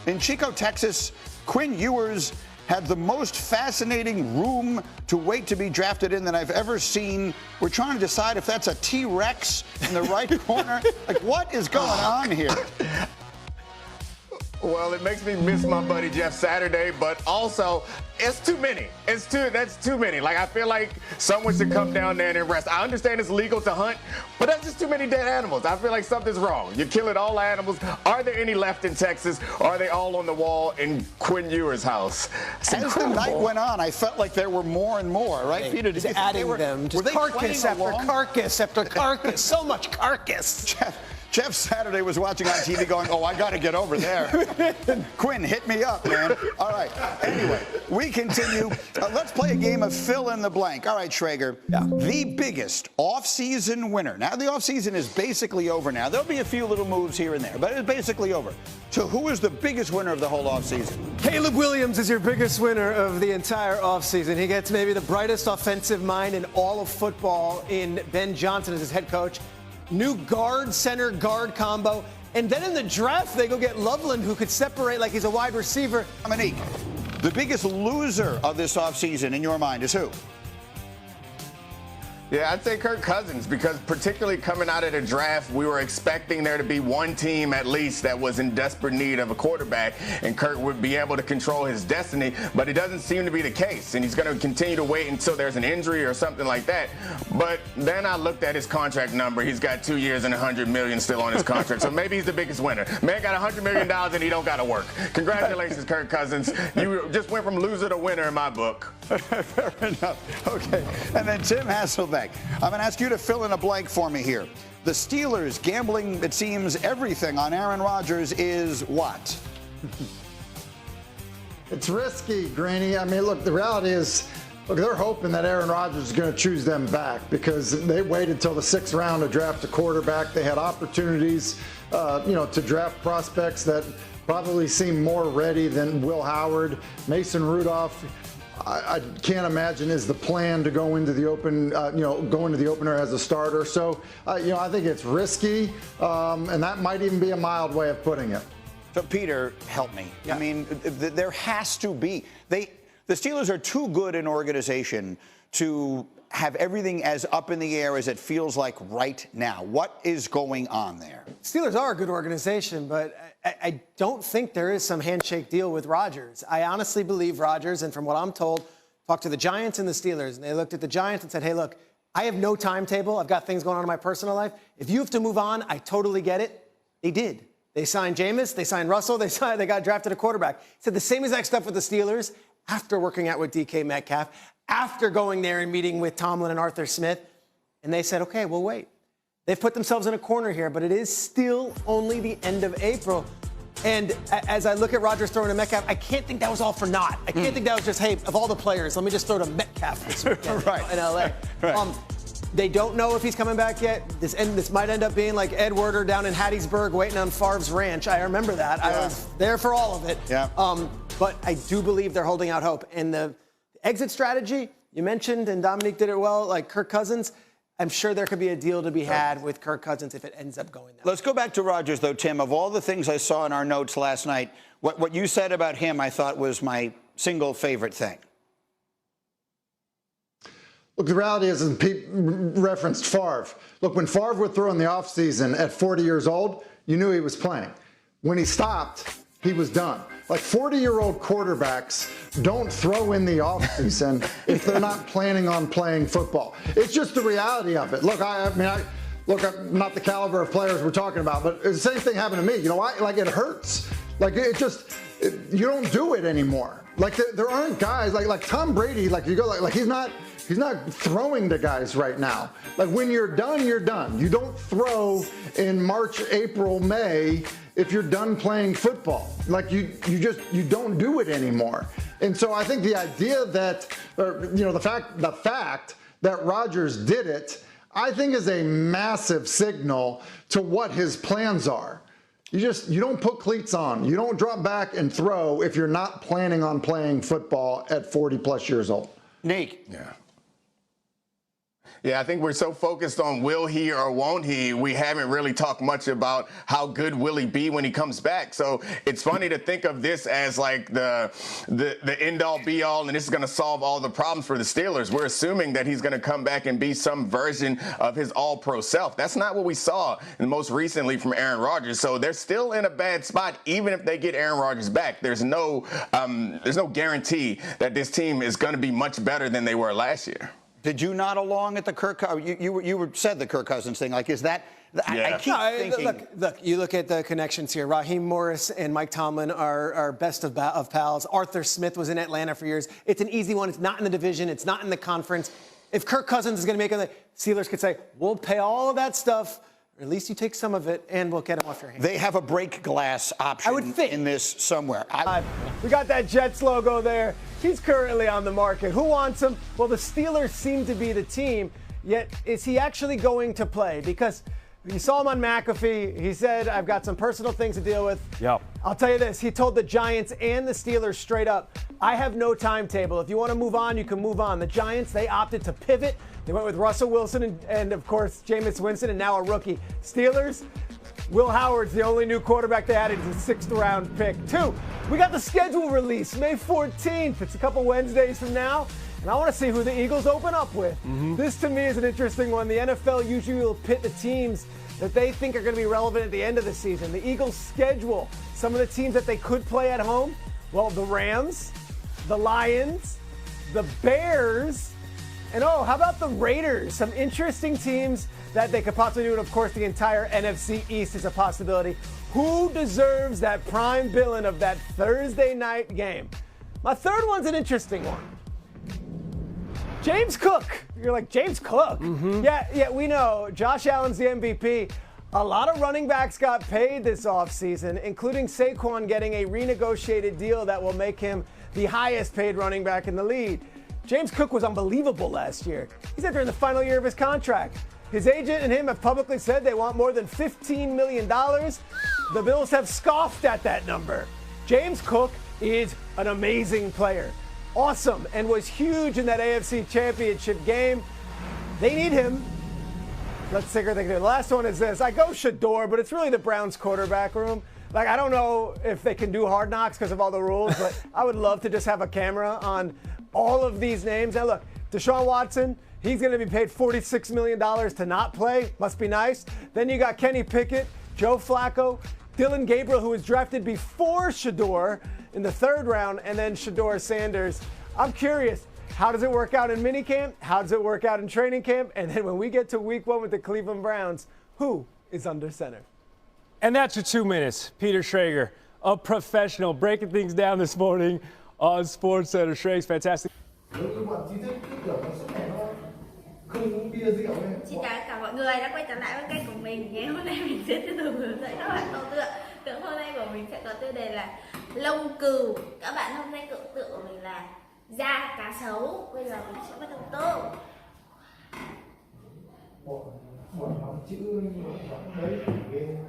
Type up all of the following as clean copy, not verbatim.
In Chico, Texas, Quinn Ewers had the most fascinating room to wait to be drafted in that I've ever seen. We're trying to decide if that's a T-Rex in the right corner. Like, what is going on here? Well, it makes me miss my buddy Jeff Saturday, but also it's too many. That's too many. Like, I feel like someone should come down there and rest. I understand it's legal to hunt, but that's just too many dead animals. I feel like something's wrong. You're killing all the animals. Are there any left in Texas? Or are they all on the wall in Quinn Ewers' house? As the night went on, I felt like there were more and more, right, Peter? Just adding them. Just carcass after carcass after carcass. So much carcass. Jeff Saturday was watching on TV going, oh, I got to get over there. Quinn, hit me up, man. All right. Anyway, we continue. Let's play a game of fill in the blank. All right, Schrager. Yeah. The biggest off-season winner. Now, the off-season is basically over now. There'll be a few little moves here and there, but it's basically over. So who is the biggest winner of the whole off-season? Caleb Williams is your biggest winner of the entire offseason. He gets maybe the brightest offensive mind in all of football in Ben Johnson as his head coach. New guard, center, guard combo. And then in the draft, they go get Loveland, who could separate like he's a wide receiver. Dominique, the biggest loser of this offseason in your mind is who? Yeah, I'd say Kirk Cousins, because particularly coming out of the draft, we were expecting there to be one team at least that was in desperate need of a quarterback, and Kirk would be able to control his destiny, but it doesn't seem to be the case, and he's going to continue to wait until there's an injury or something like that. But then I looked at his contract number. He's got 2 years and $100 million still on his contract, so maybe he's the biggest winner. Man got $100 million and he don't got to work. Congratulations, Kirk Cousins. You just went from loser to winner in my book. Fair enough. Okay. And then Tim Hasselbeck, I'm going to ask you to fill in a blank for me here. The Steelers gambling, it seems, everything on Aaron Rodgers is what? It's risky, Greeny. I mean, look, the reality is, look, they're hoping that Aaron Rodgers is going to choose them back because they waited till the 6th round to draft a quarterback. They had opportunities, to draft prospects that probably seem more ready than Will Howard. Mason Rudolph, I can't imagine is the plan to go into the open, go into the opener as a starter. So, I think it's risky, and that might even be a mild way of putting it. So, Peter, help me. Yeah. I mean, there has to be. The Steelers are too good an organization to have everything as up in the air as it feels like right now. What is going on there? Steelers are a good organization, but I don't think there is some handshake deal with Rodgers. I honestly believe Rodgers, and from what I'm told, talked to the Giants and the Steelers, and they looked at the Giants and said, hey, look, I have no timetable. I've got things going on in my personal life. If you have to move on, I totally get it. They did. They signed Jameis. They signed Russell. They got drafted a quarterback. He said the same exact stuff with the Steelers after working out with DK Metcalf, after going there and meeting with Tomlin and Arthur Smith. And they said, okay, we'll wait. They've put themselves in a corner here, but it is still only the end of April. And as I look at Rodgers throwing to Metcalf, I can't think that was all for naught. I can't think that was just, hey, of all the players, let me just throw to Metcalf this weekend right. in L.A. Right. They don't know if he's coming back yet. This might end up being like Ed Werder down in Hattiesburg waiting on Favre's ranch. I remember that. Yeah. I was there for all of it. Yeah. But I do believe they're holding out hope. And the exit strategy, you mentioned, and Dominique did it well, like Kirk Cousins, I'm sure there could be a deal to be had with Kirk Cousins if it ends up going that way. Let's go back to Rodgers, though, Tim. Of all the things I saw in our notes last night, what you said about him I thought was my single favorite thing. Look, the reality is, and Pete referenced Favre. Look, when Favre would throw in the offseason at 40 years old, you knew he was playing. When he stopped, he was done. Like 40-year-old quarterbacks don't throw in the offseason if they're not planning on playing football. It's just the reality of it. Look, I'm not the caliber of players we're talking about, but the same thing happened to me. You know why? Like, it hurts. Like, you don't do it anymore. Like, there aren't guys like Tom Brady. Like, you go like he's not throwing to guys right now. Like, when you're done, you're done. You don't throw in March, April, May if you're done playing football. Like, you don't do it anymore. And so I think the idea that, the fact that Rodgers did it, I think is a massive signal to what his plans are. You don't put cleats on. You don't drop back and throw if you're not planning on playing football at 40 plus years old. Nick. Yeah. Yeah, I think we're so focused on will he or won't he, we haven't really talked much about how good will he be when he comes back. So it's funny to think of this as like the end-all be-all, and this is going to solve all the problems for the Steelers. We're assuming that he's going to come back and be some version of his all-pro self. That's not what we saw most recently from Aaron Rodgers. So they're still in a bad spot, even if they get Aaron Rodgers back. There's no guarantee that this team is going to be much better than they were last year. Did you nod along at the Kirk? You said the Kirk Cousins thing. Like, is that? Yeah. I keep thinking. Look, you look at the connections here. Raheem Morris and Mike Tomlin are best of pals. Arthur Smith was in Atlanta for years. It's an easy one. It's not in the division. It's not in the conference. If Kirk Cousins is going to make it, Steelers could say, we'll pay all of that stuff. Or at least you take some of it, and we'll get him off your hands. They have a break glass option I would think. in this somewhere. We got that Jets logo there. He's currently on the market. Who wants him? Well, the Steelers seem to be the team, yet is he actually going to play? Because you saw him on McAfee. He said, I've got some personal things to deal with. Yep. I'll tell you this. He told the Giants and the Steelers straight up, I have no timetable. If you want to move on, you can move on. The Giants, they opted to pivot. They went with Russell Wilson and of course, Jameis Winston, and now a rookie. Steelers, Will Howard's the only new quarterback they added. He's a sixth-round pick. 2, we got the schedule release, May 14th. It's a couple Wednesdays from now. And I want to see who the Eagles open up with. This, to me, is an interesting one. The NFL usually will pit the teams that they think are going to be relevant at the end of the season. The Eagles' schedule, some of the teams that they could play at home, well, the Rams, the Lions, the Bears, and how about the Raiders? Some interesting teams that they could possibly do, and of course the entire NFC East is a possibility. Who deserves that prime billing of that Thursday night game? My third one's an interesting one. James Cook. You're like, James Cook? Yeah, we know. Josh Allen's the MVP. A lot of running backs got paid this offseason, including Saquon getting a renegotiated deal that will make him the highest paid running back in the league. James Cook was unbelievable last year. He's entering the final year of his contract. His agent and him have publicly said they want more than $15 million. The Bills have scoffed at that number. James Cook is an amazing player. Awesome, and was huge in that AFC Championship game. They need him. Let's see what they can do. The last one is this. I go Shador, but it's really the Browns quarterback room. Like, I don't know if they can do Hard Knocks because of all the rules, but I would love to just have a camera on all of these names. Now look, Deshaun Watson, he's going to be paid $46 million to not play. Must be nice. Then you got Kenny Pickett, Joe Flacco, Dylan Gabriel, who was drafted before Shador in the 3rd round, and then Shador Sanders. I'm curious, how does it work out in minicamp? How does it work out in training camp? And then when we get to week 1 with the Cleveland Browns, who is under center? And that's your 2 minutes. Peter Schrager, a professional, breaking things down this morning on SportsCenter. Schrager's fantastic. Xin chào tất cả mọi người đã quay trở lại với kênh của mình. Ngày hôm nay mình sẽ tiếp tục hướng dẫn các bạn câu tượng. Tượng hôm nay của mình sẽ có tiêu đề là lông cừu. Các bạn hôm nay tượng của mình là da cá sấu. Bây giờ mình sẽ bắt đầu tô.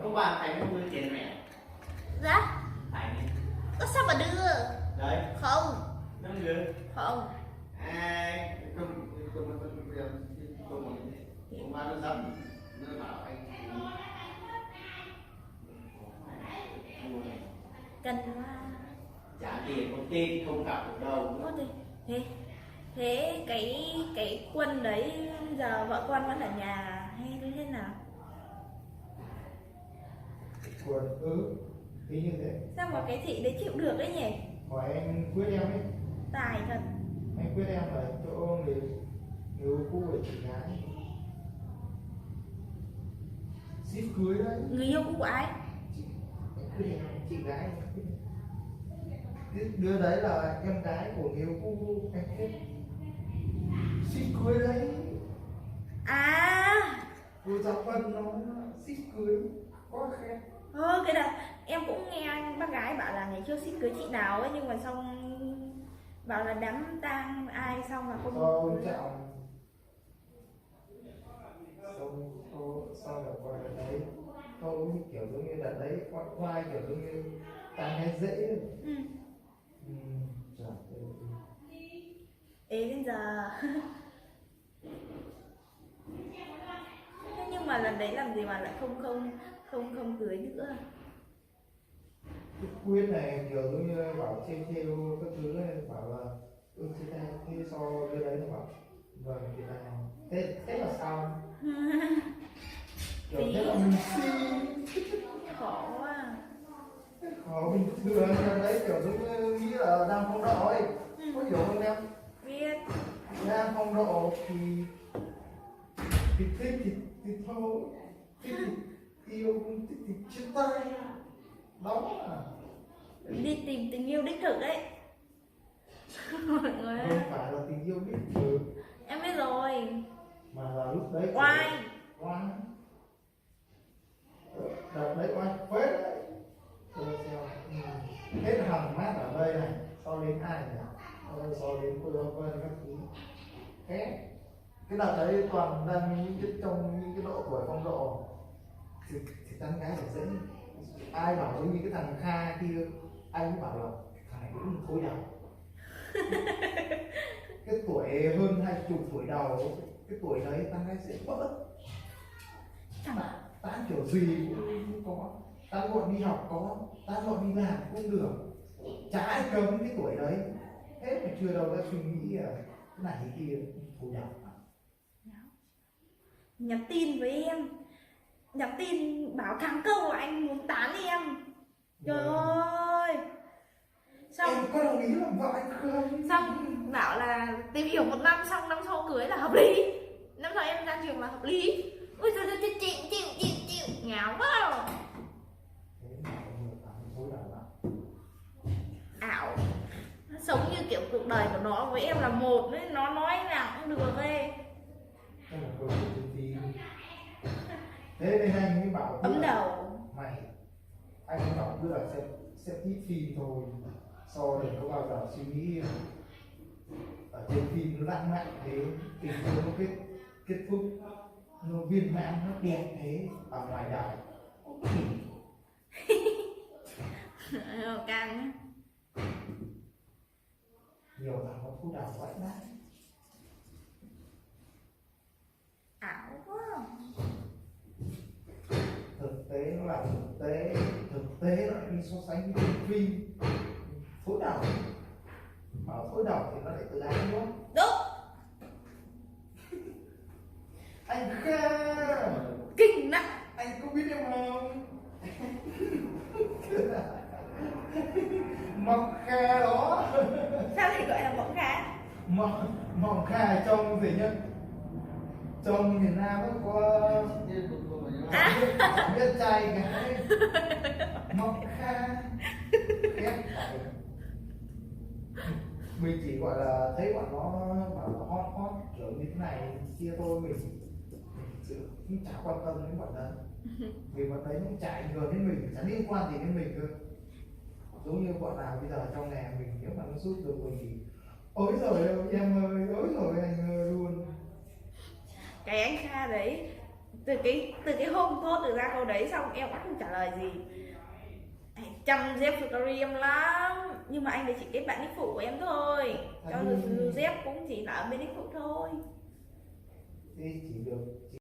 Ông bà Thành không đưa tiền mẹ. Dạ? Thành. Có sao mà đưa? Đấy. Không. Nó đưa. Không. Ông bà nó dám. Nó bảo anh. Cần quá. Trả tiền một tên không gặp được đâu. Thế cái quân đấy giờ vợ con vẫn ở nhà hay như thế nào? Quân tí như thế. Sao mà cái thị đấy chịu được đấy nhỉ? Hỏi anh Quyết em ấy. Tài thật. Anh Quyết em ở chỗ người yêu cũ của chị gái. Ship cưới đấy. Người yêu cũ của ai? Chị gái. Đứa đấy là em gái của người yêu cũ anh Quyết. Ship cưới đấy. À. Cô giáo Vân nó ship cưới. Có khen. Cái đợt em cũng nghe anh bác gái bảo là ngày trước ship cưới chị nào ấy, nhưng mà xong bảo là đám tang ai xong mà không Ông Trọng. Xong là qua đợt đấy. Không kiểu giống như đợt đấy khoai kiểu giống như tang hay dễ. Ê đến giờ mà lần đấy làm gì mà lại không cưới nữa? Cái Quyên này kiểu giống như bảo trên theo các thứ này, bảo là chị ta thế so cái đấy nó bảo vâng chị ta thế là sao? Kiểu thế là mình suy Khổ quá. khó bình thường đấy, kiểu giống như nghĩ là đang phong độ ấy, có hiểu không em? Biết. Đang phong độ thì thích thì thôi, thích thì yêu, không thích thì chia tay, đó là Đi tìm tình yêu đích thực đấy. Mọi người không phải là tình yêu đích thực, em biết rồi. mà là lúc đấy Oai. oai đợt đấy oai phết đấy. Tôi xem hết hàng mát ở đây này, so đến ai nhỉ, so đến cô Đông Vân các thứ hết. Cái đợt đấy toàn đang trong những cái độ tuổi phong độ thì tán gái phải dễ. Ai bảo giống như cái thằng Kha kia, anh cũng bảo là thằng này cũng thối đầu. Cái tuổi hơn 20 tuổi đầu, cái tuổi đấy tán gái dễ vỡ. Tán kiểu gì cũng có, tán muộn đi học có, tán muộn đi làm cũng được, chả ai cấm cái tuổi đấy hết. Mà chưa đâu đã suy nghĩ cái này cái kia thối đầu. Nhắn tin với em, nhắn tin bảo thằng câu là anh muốn tán em. Trời ơi. Xong Em có đồng ý làm vợ anh không? xong bảo là tìm hiểu 1 năm, xong năm sau cưới là hợp lý, năm sau em ra trường là hợp lý. Ui trời ơi, chịu ngáo quá. Ảo. Nó sống như kiểu cuộc đời của nó với em là một đấy, nó nói nào cũng được ấy. Thế nên anh mới bảo Ấm đầu. mày, anh mới bảo cứ là xem ít phim thôi, so đừng có bao giờ suy nghĩ ở trên phim nó lãng mạn thế, tình yêu nó kết thúc nó viên mãn, nó đẹp thế, ở ngoài đời Càng nhá. nhiều thằng nó thu đào vậy đấy. Ảo quá. Thực tế nó là thực tế nó lại đi so sánh với phim phối đầu, bảo phối đầu thì nó lại tự ái nữa. Đúng. Anh Kha Kinh nặng. anh có biết em không? Mọc Kha đó. Sao lại gọi là mộng khá? Mọc Kha trong gì nhá, trong miền Nam nó có biết trai gái Mọc Kha. Mình chỉ gọi là thấy bọn nó bảo là hot kiểu như thế này kia thôi, mình cũng chả quan tâm đến bọn đấy, vì bọn đấy cũng chả ảnh hưởng đến mình, chả liên quan gì đến mình cơ. Giống như bọn nào bây giờ trong nhà mình, nếu mà nó giúp được mình thì ối rồi em ơi, ối rồi anh ơi luôn. Cái anh Kha đấy, từ cái hôm thốt được ra câu đấy xong em cũng không trả lời gì. Chăm dép story em lắm, nhưng mà anh đấy chỉ kết bạn nick phụ của em thôi, cho dù dép cũng chỉ là ở bên nick phụ thôi. Thế chỉ được